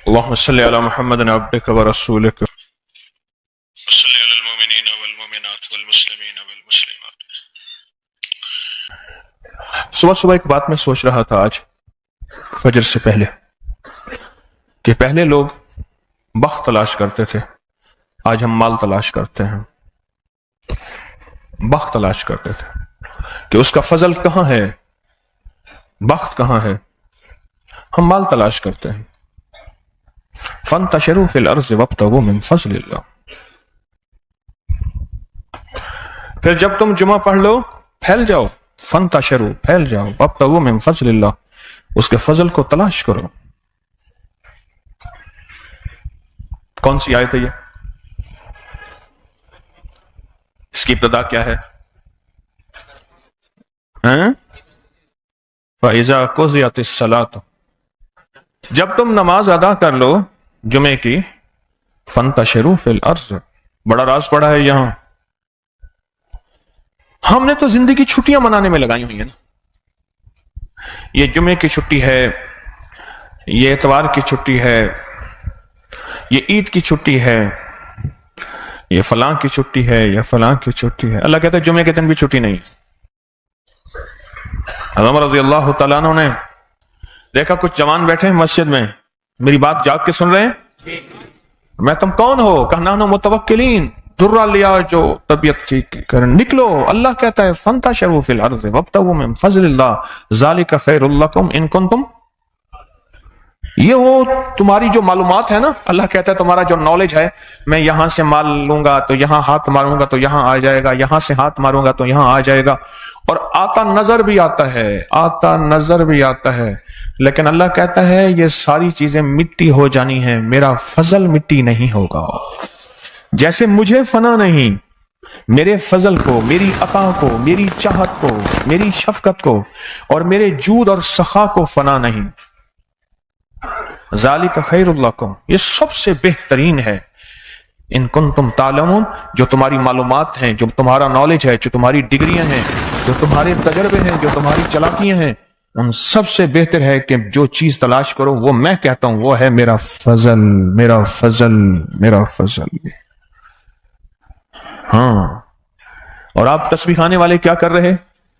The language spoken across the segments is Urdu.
اللهم صل على محمد عبدك ورسولك صل على المؤمنين والمؤمنات والمسلمين والمسلمات۔ صبح صبح ایک بات میں سوچ رہا تھا آج فجر سے پہلے کہ پہلے لوگ بخت تلاش کرتے تھے، آج ہم مال تلاش کرتے ہیں۔ بخت تلاش کرتے تھے کہ اس کا فضل کہاں ہے، بخت کہاں ہے، ہم مال تلاش کرتے ہیں۔ فانتشروا فی الارض وابتغوا من فضل اللہ۔ پھر جب تم جمعہ پڑھ لو پھیل جاؤ، فانتشروا پھیل جاؤ، وابتغوا من فضل اللہ، اس کے فضل کو تلاش کرو۔ کون سی آیت ہے یہ؟ اس کی ابتدا کیا ہے؟ فَإِذَا قُضِيَتِ الصَّلَاةُ، جب تم نماز ادا کر لو جمعے کی، فَانْتَشِرُوا فِي الْأَرْضِ، بڑا راز پڑا ہے یہاں۔ ہم نے تو زندگی چھٹیاں منانے میں لگائی ہوئی ہیں نا، یہ جمعے کی چھٹی ہے، یہ اتوار کی چھٹی ہے، یہ عید کی چھٹی ہے، یہ فلاں کی چھٹی ہے، یہ فلاں کی چھٹی ہے۔ اللہ کہتا ہے جمعے کے دن بھی چھٹی نہیں۔ عمر رضی اللہ تعالیٰ عنہ نے دیکھا کچھ جوان بیٹھے ہیں مسجد میں، میری بات جاگ کے سن رہے ہیں؟ میں تم کون ہو؟ کہا نحن متوکلین، درہ لیا جو طبیعت ٹھیک کریں، نکلو۔ اللہ کہتا ہے فانتشروا فی الارض وابتغوا من فضل اللہ ذالک خیر لکم ان کنتم، یہ وہ تمہاری جو معلومات ہے نا، اللہ کہتا ہے تمہارا جو نالج ہے، میں یہاں سے مال لوں گا تو یہاں ہاتھ ماروں گا تو یہاں آ جائے گا، یہاں سے ہاتھ ماروں گا تو یہاں آ جائے گا، اور آتا نظر بھی آتا ہے، آتا نظر بھی آتا ہے، لیکن اللہ کہتا ہے یہ ساری چیزیں مٹی ہو جانی ہیں، میرا فضل مٹی نہیں ہوگا۔ جیسے مجھے فنا نہیں، میرے فضل کو، میری عطا کو، میری چاہت کو، میری شفقت کو اور میرے جود اور سخا کو فنا نہیں۔ ذالک خیر لکم، یہ سب سے بہترین ہے، ان کنتم تعلمون، جو تمہاری معلومات ہیں، جو تمہارا نالج ہے، جو تمہاری ڈگریاں ہیں، جو تمہارے تجربے ہیں، جو تمہاری چلاکیاں ہیں، ان سب سے بہتر ہے کہ جو چیز تلاش کرو وہ میں کہتا ہوں وہ ہے میرا فضل، میرا فضل، میرا فضل۔ ہاں، اور آپ تسبیح خانے والے کیا کر رہے؟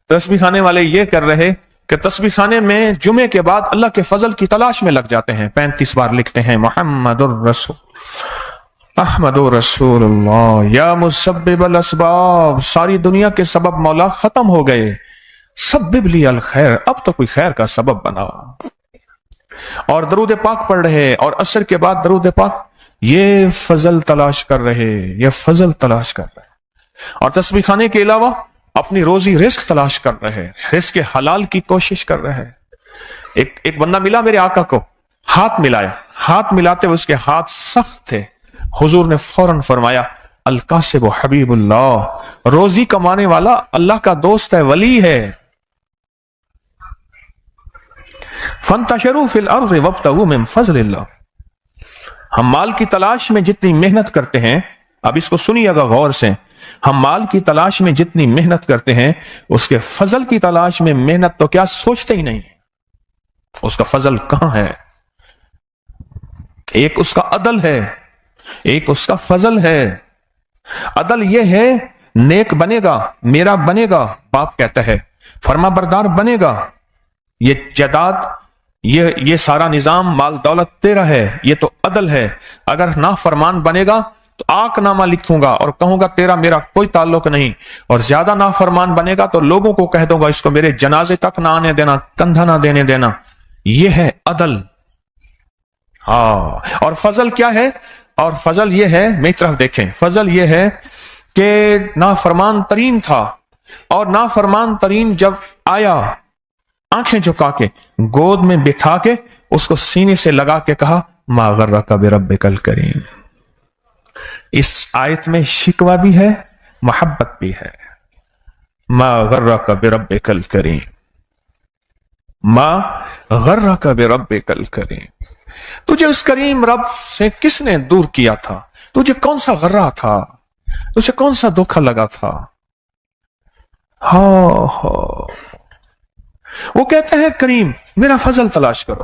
تسبیح خانے والے یہ کر رہے کہ تسبیح خانے میں جمعے کے بعد اللہ کے فضل کی تلاش میں لگ جاتے ہیں، 35 بار لکھتے ہیں محمد الرسول احمد رسول اللہ یا مسبب الاسباب، ساری دنیا کے سبب مولا ختم ہو گئے، سبب لی الخیر، اب تو کوئی خیر کا سبب بنا، اور درود پاک پڑھ رہے، اور عصر کے بعد درود پاک، یہ فضل تلاش کر رہے، یہ فضل تلاش کر رہے، اور تسبیح خانے کے علاوہ اپنی روزی رزق تلاش کر رہے، رزق حلال کی کوشش کر رہے۔ ایک بندہ ملا میرے آقا کو، ہاتھ ملایا، ہاتھ ملاتے ہوئے اس کے ہاتھ سخت تھے، حضور نے فوراً فرمایا القاسب حبیب اللہ، روزی کمانے والا اللہ کا دوست ہے، ولی ہے۔ فانتشروا فی الارض وابتغوا من فضل اللہ، ہم مال کی تلاش میں جتنی محنت کرتے ہیں، اب اس کو سنیے گا غور سے، ہم مال کی تلاش میں جتنی محنت کرتے ہیں، اس کے فضل کی تلاش میں محنت تو کیا سوچتے ہی نہیں، اس کا فضل کہاں ہے؟ ایک اس کا عدل ہے، ایک اس کا فضل ہے۔ عدل یہ ہے نیک بنے گا، میرا بنے گا، باپ کہتا ہے فرما بردار بنے گا، یہ جائیداد، یہ سارا نظام مال دولت تیرا ہے، یہ تو عدل ہے۔ اگر نافرمان بنے گا تو آنکھ نامہ لکھوں گا اور کہوں گا تیرا میرا کوئی تعلق نہیں، اور زیادہ نافرمان بنے گا تو لوگوں کو کہہ دوں گا اس کو میرے جنازے تک نہ آنے دینا، کندھا نہ دینے دینا، یہ ہے عدل۔ ہاں، اور فضل کیا ہے؟ اور فضل یہ ہے، میری طرف دیکھیں، فضل یہ ہے کہ نافرمان ترین تھا، اور نافرمان ترین جب آیا، آنکھیں جھکا کے گود میں بٹھا کے اس کو سینے سے لگا کے کہا ما غرک بربک الکریم۔ اس آیت میں شکوہ بھی ہے، محبت بھی ہے۔ ما غرک بربک الکریم، ما غرک بربک الکریم، تجھے اس کریم رب سے کس نے دور کیا تھا؟ تجھے کون سا غرہ تھا؟ تجھے کون سا دھوکہ لگا تھا؟ ہاں، وہ کہتے ہیں کریم میرا فضل تلاش کرو،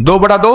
2/2।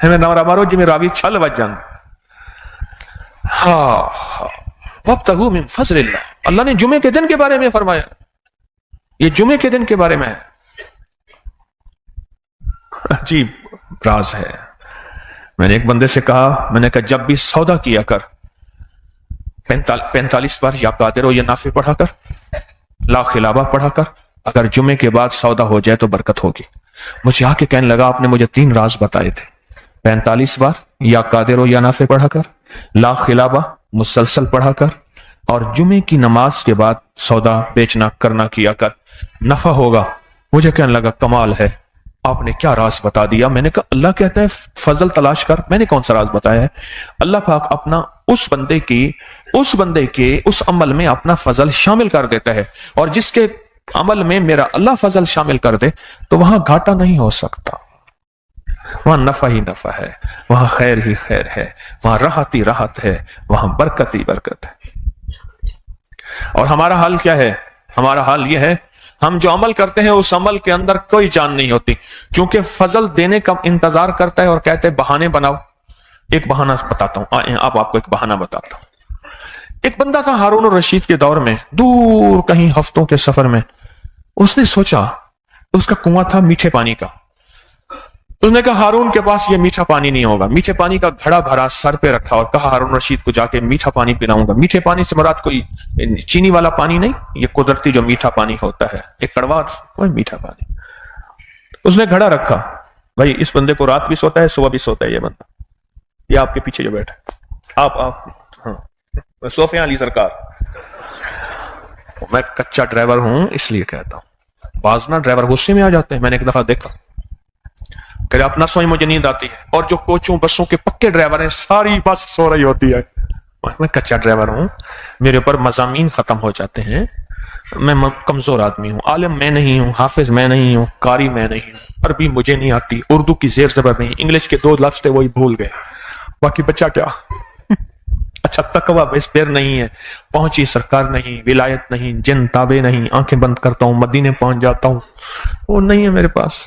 ہمیں نمرہ جی میں راوی چھل بچ جان. وابتغوا من فضل اللہ. اللہ نے جمعے کے دن کے بارے میں فرمایا. یہ جمعے کے دن کے بارے میں ہے. عجیب راز ہے. میں نے ایک بندے سے کہا, میں نے کہا جب بھی سودا کیا کر 45 بار یا قادر و یا نافع پڑھا کر, لا خلابہ پڑھا کر. اگر جمعے کے بعد سودا ہو جائے تو برکت ہوگی. مجھے آ کے کہنے لگا آپ نے مجھے 3 راز بتائے تھے, 45 بار یا قادر و یا نافع پڑھا کر, لا خلابہ مسلسل پڑھا کر, اور جمعے کی نماز کے بعد سودا بیچنا کرنا کیا کر, نفع ہوگا. مجھے کہنے لگا کمال ہے, آپ نے کیا راز بتا دیا. میں نے کہا اللہ کہتا ہے فضل تلاش کر. میں نے کون سا راز بتایا ہے؟ اللہ پاک اپنا اس بندے کے اس عمل میں اپنا فضل شامل کر دیتا ہے, اور جس کے عمل میں میرا اللہ فضل شامل کر دے تو وہاں گھاٹا نہیں ہو سکتا, وہاں نفع ہی نفع ہے, وہاں خیر ہی خیر ہے, وہاں راحت ہی راحت ہے, وہاں برکت ہی برکت ہے. اور ہمارا حال کیا ہے؟ ہمارا حال یہ ہے, ہم جو عمل کرتے ہیں اس عمل کے اندر کوئی جان نہیں ہوتی, چونکہ فضل دینے کا انتظار کرتا ہے اور کہتے ہیں بہانے بناؤ. ایک بہانہ بتاتا ہوں, آپ کو ایک بہانہ بتاتا ہوں. ایک بندہ تھا ہارون الرشید کے دور میں, دور کہیں ہفتوں کے سفر میں. اس نے سوچا, اس کا کنواں تھا میٹھے پانی کا. اس نے کہا ہارون کے پاس یہ میٹھا پانی نہیں ہوگا. میٹھے پانی کا گھڑا بھرا سر پہ رکھا اور کہا ہارون رشید کو جا کے میٹھا پانی پلاؤں گا. میٹھے پانی سے مراد کوئی چینی والا پانی نہیں, یہ قدرتی جو میٹھا پانی ہوتا ہے, ایک کڑوا کوئی میٹھا پانی. اس نے گھڑا رکھا. بھائی اس بندے کو رات بھی سوتا ہے, صبح بھی سوتا ہے. یہ بندہ, یہ آپ کے پیچھے جو بیٹھا ہے, آپ صوفیاں علی سرکار. میں کچا ڈرائیور ہوں اس لیے کہتا ہوں, بعض نا ڈرائیور غصے میں آ جاتے ہیں. میں نے ایک دفعہ دیکھا کہ آپ نہ سوئیں, مجھے نیند آتی ہے, اور جو کوچوں بسوں کے پکے ڈرائیور ہیں ساری بس سو رہی ہوتی ہے. میں کچا ڈرائیور ہوں, میرے اوپر مضامین ختم ہو جاتے ہیں. میں کمزور آدمی ہوں, عالم میں نہیں ہوں, حافظ میں نہیں ہوں, قاری میں نہیں ہوں, عربی مجھے نہیں آتی, اردو کی زیر زبر نہیں, انگلش کے 2 لفظ تھے وہی بھول گئے, باقی بچہ کیا. اچھا تقویٰ بس پیر نہیں ہے, پہنچی سرکار نہیں, ولایت نہیں, جن تابع نہیں, آنکھیں بند کرتا ہوں مدینے پہنچ جاتا ہوں, وہ نہیں ہے میرے پاس.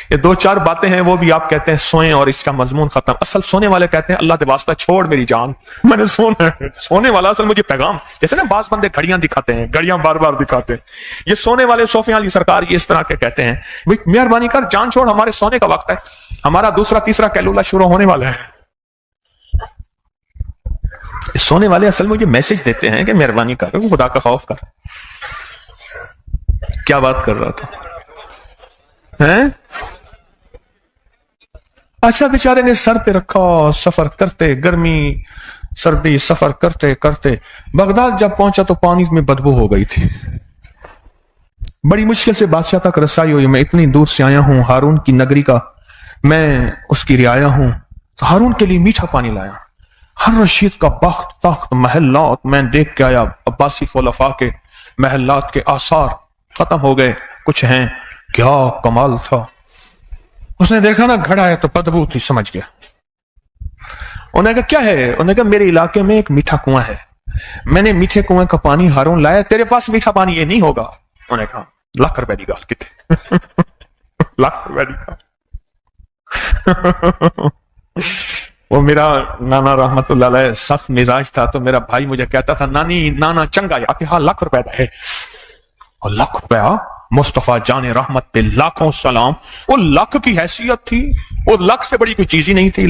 یہ 2-4 باتیں ہیں, وہ بھی آپ کہتے ہیں سوئیں اور اس کا مضمون ختم. اصل سونے والے کہتے ہیں اللہ کے واسطہ چھوڑ میری جان, میں نے سونا ہے. سونے والا اصل مجھے پیغام, جیسے نا بعض بندے گھڑیاں دکھاتے ہیں, گھڑیاں بار بار دکھاتے ہیں, یہ سونے والے صوفیاں علی سرکار یہ اس طرح کے کہتے ہیں مہربانی کر جان چھوڑ, ہمارے سونے کا وقت ہے, ہمارا 2-3 قیلولہ شروع ہونے والا ہے. سونے والے اصل مجھے میسج دیتے ہیں کہ مہربانی کر, خدا کا خوف کر. کیا بات کر رہا تھا ہیں؟ اچھا بیچارے نے سر پہ رکھا, سفر کرتے, گرمی سردی سفر کرتے کرتے بغداد جب پہنچا تو پانی میں بدبو ہو گئی تھی. بڑی مشکل سے بادشاہ تک رسائی ہوئی. میں اتنی دور سے آیا ہوں, ہارون کی نگری کا میں اس کی رعایا ہوں, تو ہارون کے لیے میٹھا پانی لایا. ہر رشید کا بخت تخت محلات میں دیکھ کے آیا, عباسی خلفاء کے محلات کے آثار ختم ہو گئے, کچھ ہیں. کیا کمال تھا. اس نے دیکھا نا گھڑا ہے تو بدبو تھی, سمجھ گیا. انہوں نے کہا کیا ہے؟ انہوں نے کہا میرے علاقے میں ایک میٹھا کنواں ہے, میں نے میٹھے کنویں کا پانی ہارون لایا, تیرے پاس میٹھا پانی یہ نہیں ہوگا. انہوں نے کہا ₹1,00,000 کی گال کتنے ₹1,00,000 کی گال. وہ میرا نانا رحمت اللہ علیہ سخت مزاج تھا, تو میرا بھائی مجھے کہتا تھا نانی نانا چنگا ہے, کہ ہاں ₹1,00,000 ہے. اور ₹1,00,000 مصطفیٰ جان رحمت پہ لاکھوں سلام. وہ لاکھ کی حیثیت تھی, وہ لاکھ سے بڑی کوئی چیز ہی نہیں تھی.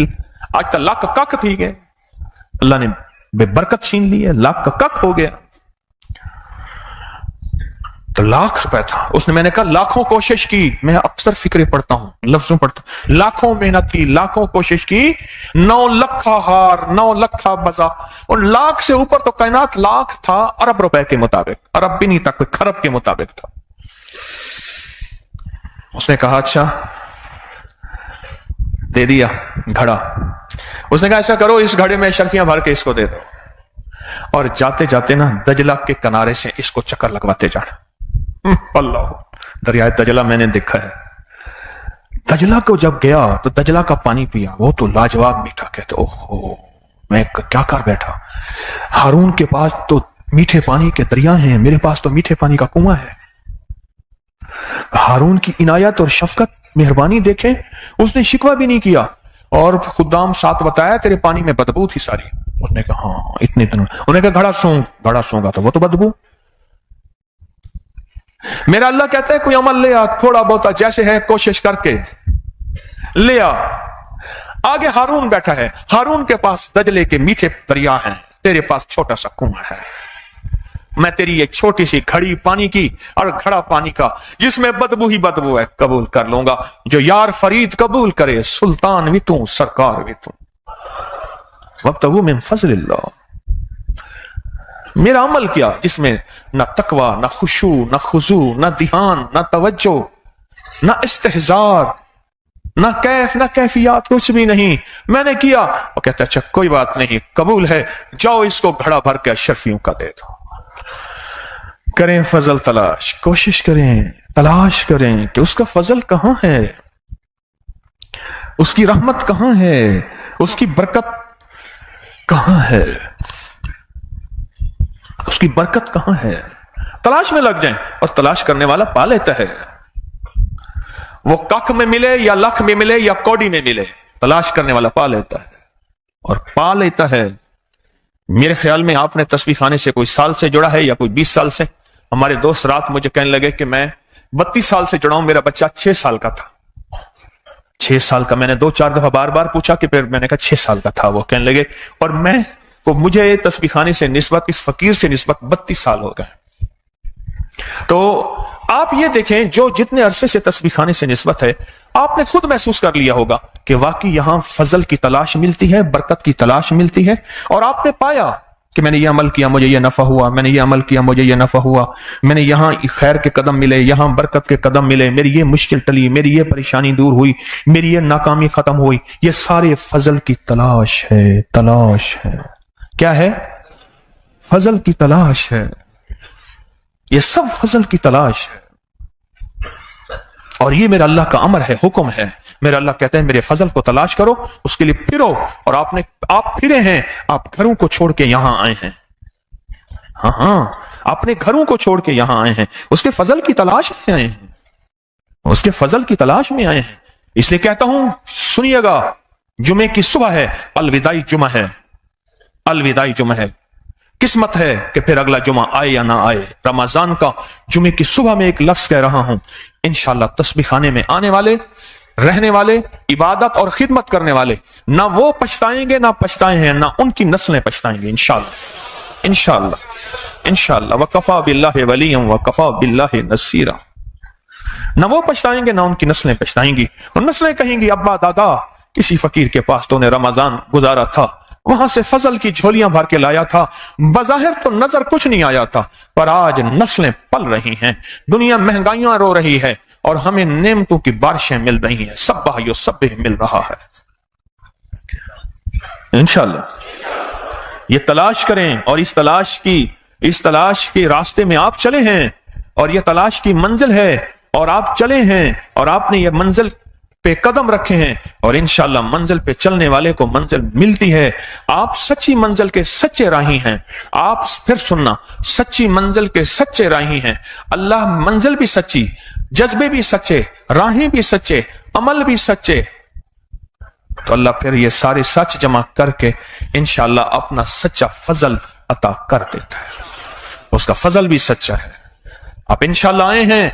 آج تک لاکھ کک تھی گئے, اللہ نے بے برکت چھین لی ہے, لاکھ کا کک ہو گیا. تو ₹1,00,000 تھا. اس نے, میں نے کہا لاکھوں کوشش کی, میں اکثر فکرے پڑھتا ہوں, لفظوں پڑھتا ہوں, لاکھوں محنت کی, لاکھوں کوشش کی, 9 لکھ ہار, 9 لکھ بزا, اور لاکھ سے اوپر تو کائنات لاکھ تھا ارب روپے کے مطابق, ارب بھی نہیں تھا, کوئی کھرب کے مطابق تھا. اس نے کہا اچھا دے دیا گھڑا. اس نے کہا ایسا کرو اس گھڑے میں شرفیاں بھر کے اس کو دے دو, اور جاتے جاتے نا دجلہ کے کنارے سے اس کو چکر لگواتے جانا. اللہ, دریائے دجلہ میں نے دیکھا ہے. دجلہ کو جب گیا تو دجلہ کا پانی پیا, وہ تو لاجواب میٹھا. کہتے اوہو میں کیا کر بیٹھا, ہارون کے پاس تو میٹھے پانی کے دریا ہیں, میرے پاس تو میٹھے پانی کا کنواں ہے. ہارون کی عنایت اور شفقت مہربانی دیکھیں, اس نے شکوہ بھی نہیں کیا. اور خدام ساتھ بتایا تیرے پانی میں بدبو تھی ساری. اس نے کہا ہاں اتنے دن. انہوں نے کہا گھڑا سونگا تھا وہ تو بدبو. میرا اللہ کہتا ہے کوئی عمل لے آ تھوڑا بہت جیسے ہے کوشش کر کے لے آ. آگے ہارون بیٹھا ہے. ہارون کے پاس دجلے کے میٹھے دریا ہیں, تیرے پاس چھوٹا سا کنواں ہے. میں تیری یہ چھوٹی سی گھڑی پانی کی اور گھڑا پانی کا جس میں بدبو ہی بدبو ہے قبول کر لوں گا. جو یار فرید قبول کرے سلطان بھی تو سرکار بھی تو. وابتغوا من فضل اللہ. میرا عمل کیا جس میں نہ تقوی, نہ خشوع, نہ خضوع, نہ دھیان, نہ توجہ, نہ استحضار, نہ کیف نہ کیفیات, کچھ بھی نہیں. میں نے کیا. وہ کہتا اچھا کوئی بات نہیں قبول ہے, جاؤ اس کو گھڑا بھر کے اشرفیوں کا دے دو. کریں فضل تلاش, کوشش کریں تلاش کریں کہ اس کا فضل کہاں ہے, اس کی رحمت کہاں ہے, اس کی برکت کہاں ہے, اس کی برکت کہاں ہے. تلاش میں لگ جائیں اور تلاش کرنے والا پا لیتا ہے. وہ کخ میں ملے یا لکھ میں ملے یا کوڑی میں ملے, تلاش کرنے والا پا لیتا ہے اور پا لیتا ہے. میرے خیال میں آپ نے تسبیح خانے سے کوئی سال سے جڑا ہے یا کوئی 20 سال سے. ہمارے دوست رات مجھے کہنے لگے کہ میں 32 سال سے جڑا ہوں, میرا بچہ 6 سال کا تھا. 6 سال کا. میں نے 2-4 دفعہ بار بار پوچھا کہ پھر میں نے کہا 6 سال کا تھا. وہ کہنے لگے اور میں کو مجھے تسبیح خانے سے نسبت, اس فقیر سے نسبت 32 سال ہو گئے. تو آپ یہ دیکھیں جو جتنے عرصے سے تسبیح خانے سے نسبت ہے آپ نے خود محسوس کر لیا ہوگا کہ واقعی یہاں فضل کی تلاش ملتی ہے, برکت کی تلاش ملتی ہے. اور آپ نے پایا کہ میں نے یہ عمل کیا مجھے یہ نفع ہوا, میں نے یہ عمل کیا مجھے یہ نفع ہوا, میں نے یہاں خیر کے قدم ملے, یہاں برکت کے قدم ملے, میری یہ مشکل ٹلی, میری یہ پریشانی دور ہوئی, میری یہ ناکامی ختم ہوئی. یہ سارے فضل کی تلاش ہے. تلاش ہے کیا ہے؟ فضل کی تلاش ہے. یہ سب فضل کی تلاش ہے. اور یہ میرا اللہ کا امر ہے, حکم ہے. میرا اللہ کہتے ہیں میرے فضل کو تلاش کرو, اس کے لیے پھرو. اور آپ پھرے ہیں, آپ گھروں کو چھوڑ کے یہاں آئے ہیں. ہاں اپنے گھروں کو چھوڑ کے یہاں آئے ہیں, اس کے فضل کی تلاش میں آئے ہیں, اس کے فضل کی تلاش میں آئے ہیں. اس لیے کہتا ہوں سنیے گا, جمعے کی صبح ہے, الوداعی جمعہ ہے, الوداعی جمعہ ہے. قسمت ہے کہ پھر اگلا جمعہ آئے یا نہ آئے. رمضان کا جمعے کی صبح میں ایک لفظ کہہ رہا ہوں, انشاءاللہ تسبیح خانے میں آنے والے, رہنے والے, عبادت اور خدمت کرنے والے نہ وہ پچھتائیں گے نہ پچھتائے ہیں, نہ ان کی نسلیں پچھتائیں گے انشاءاللہ. انشاءاللہ انشاءاللہ. وکفا باللہ ولیا وکفا باللہ نصیرا. نہ وہ پچھتائیں گے نہ ان کی نسلیں پچھتائیں گی. اور نسلیں کہیں گی ابا دادا کسی فقیر کے پاس تو نے رمضان گزارا تھا, وہاں سے فضل کی جھولیاں بھر کے لایا تھا, بظاہر تو نظر کچھ نہیں آیا تھا, پر آج نسلیں پل رہی ہیں, دنیا مہنگائیاں رو رہی ہے اور ہمیں نعمتوں کی بارشیں مل رہی ہیں, سبح یسبح مل رہا ہے. انشاءاللہ یہ تلاش کریں اور اس تلاش کے راستے میں آپ چلے ہیں, اور یہ تلاش کی منزل ہے اور آپ چلے ہیں, اور آپ نے یہ منزل پہ قدم رکھے ہیں, اور انشاءاللہ منزل پہ چلنے والے کو منزل ملتی ہے. آپ سچی منزل کے سچے راہی ہیں. آپ پھر سننا, سچی منزل کے سچے راہی ہیں. اللہ منزل بھی سچی, جذبے بھی سچے, راہیں بھی سچے, عمل بھی سچے. تو اللہ پھر یہ سارے سچ جمع کر کے انشاءاللہ اپنا سچا فضل عطا کر دیتا ہے. اس کا فضل بھی سچا ہے. آپ انشاءاللہ آئے ہیں,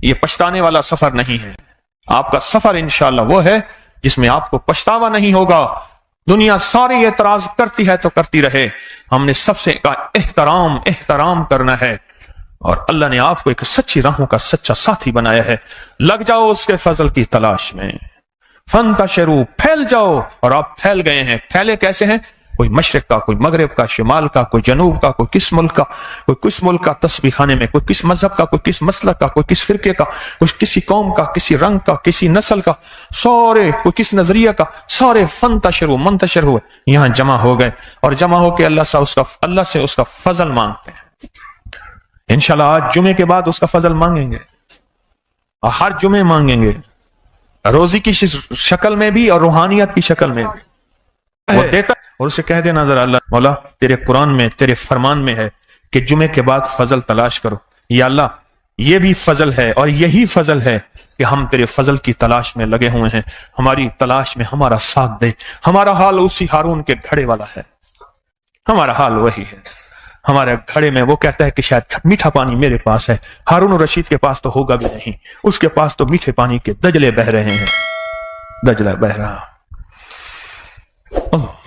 یہ پچھتانے والا سفر نہیں ہے. آپ کا سفر انشاءاللہ وہ ہے جس میں آپ کو پچھتاوا نہیں ہوگا. دنیا ساری اعتراض کرتی ہے تو کرتی رہے, ہم نے سب سے احترام کرنا ہے, اور اللہ نے آپ کو ایک سچی راہوں کا سچا ساتھی بنایا ہے. لگ جاؤ اس کے فضل کی تلاش میں, فانتشروا, پھیل جاؤ. اور آپ پھیل گئے ہیں. پھیلے کیسے ہیں؟ کوئی مشرق کا, کوئی مغرب کا, شمال کا, کوئی جنوب کا, کوئی کس ملک کا تسبیح خانے میں, کوئی کس مذہب کا, کوئی کس مسلک کا, کوئی کس فرقے کا, کوئی کسی قوم کا, کسی رنگ کا, کسی نسل کا, سارے, کوئی کس نظریہ کا, سارے منتشر ہوئے, یہاں جمع ہو گئے, اور جمع ہو کے اللہ سے اس کا فضل مانگتے ہیں. انشاءاللہ آج جمعے کے بعد اس کا فضل مانگیں گے, اور ہر جمعے مانگیں گے, روزی کی شکل میں بھی اور روحانیت کی شکل میں بھی. وہ دیتا, اور اسے کہہ دینا ذرا, اللہ مولا تیرے قرآن میں, تیرے فرمان میں ہے کہ جمعے کے بعد فضل تلاش کرو. یا اللہ یہ بھی فضل ہے اور یہی فضل ہے کہ ہم تیرے فضل کی تلاش میں لگے ہوئے ہیں. ہماری تلاش میں ہمارا ساتھ دے. ہمارا حال اسی ہارون کے گھڑے والا ہے. ہمارا حال وہی ہے. ہمارے گھڑے میں وہ کہتا ہے کہ شاید میٹھا پانی میرے پاس ہے. ہارون الرشید کے پاس تو ہوگا بھی نہیں. اس کے پاس تو میٹھے پانی کے دجلے بہ رہے ہیں. دجلہ بہ رہا. اللہ